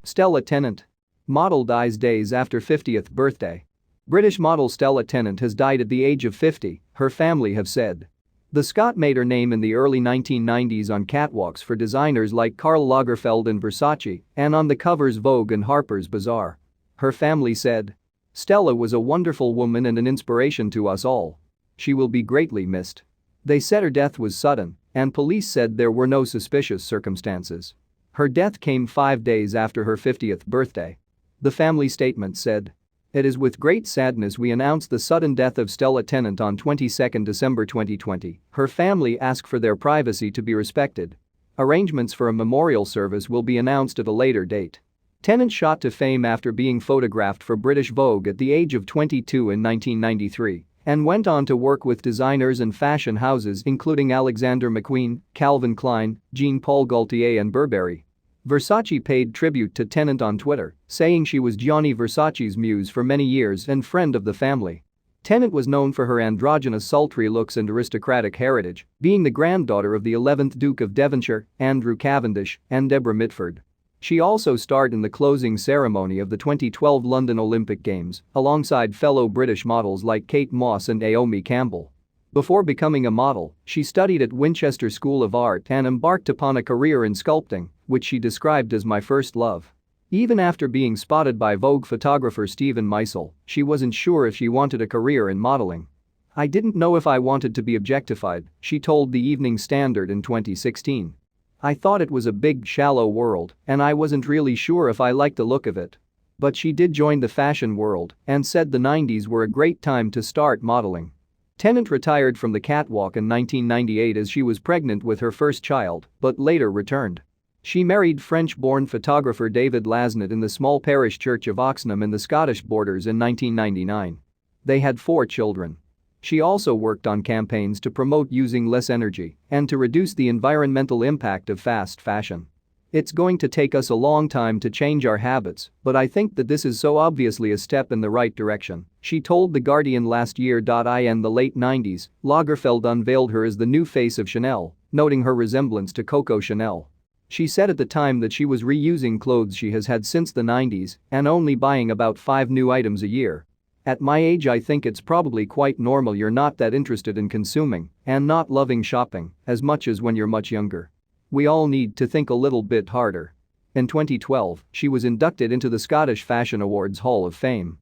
Stella Tennant. Model dies days after 50th birthday. British model Stella Tennant has died at the age of 50, her family have said. The Scot made her name in the early 1990s on catwalks for designers like Karl Lagerfeld and Versace and on the covers Vogue and Harper's Bazaar. Her family said, "Stella was a wonderful woman and an inspiration to us all. She will be greatly missed." They said her death was sudden, and police said there were no suspicious circumstances. Her death came 5 days after her 50th birthday. The family statement said, "It is with great sadness we announce the sudden death of Stella Tennant on 22 December 2020. Her family ask for their privacy to be respected. Arrangements for a memorial service will be announced at a later date." Tennant shot to fame after being photographed for British Vogue at the age of 22 in 1993 and went on to work with designers and fashion houses including Alexander McQueen, Calvin Klein, Paul Gaultier and Burberry. Versace paid tribute to Tennant on Twitter, saying she was Gianni Versace's muse for many years and friend of the family. Tennant was known for her androgynous sultry looks and aristocratic heritage, being the granddaughter of the 11th Duke of Devonshire, Andrew Cavendish, and Deborah Mitford. She also starred in the closing ceremony of the 2012 London Olympic Games, alongside fellow British models like Kate Moss and Naomi Campbell. Before becoming a model, she studied at Winchester School of Art and embarked upon a career in sculpting, which she described as "my first love." Even after being spotted by Vogue photographer Stephen Meisel, she wasn't sure if she wanted a career in modeling. "I didn't know if I wanted to be objectified," she told the Evening Standard in 2016. "I thought it was a big, shallow world, and I wasn't really sure if I liked the look of it." But she did join the fashion world and said the 90s were a great time to start modeling. Tennant retired from the catwalk in 1998 as she was pregnant with her first child, but later returned. She married French-born photographer David Lasnett in the small parish church of Oxenham in the Scottish Borders in 1999. They had 4 children. She also worked on campaigns to promote using less energy and to reduce the environmental impact of fast fashion. "It's going to take us a long time to change our habits, but I think that this is so obviously a step in the right direction," she told The Guardian last year. In the late 90s, Lagerfeld unveiled her as the new face of Chanel, noting her resemblance to Coco Chanel. She said at the time that she was reusing clothes she has had since the 90s and only buying about 5 new items a year. "At my age I think it's probably quite normal you're not that interested in consuming and not loving shopping as much as when you're much younger. We all need to think a little bit harder." In 2012, she was inducted into the Scottish Fashion Awards Hall of Fame.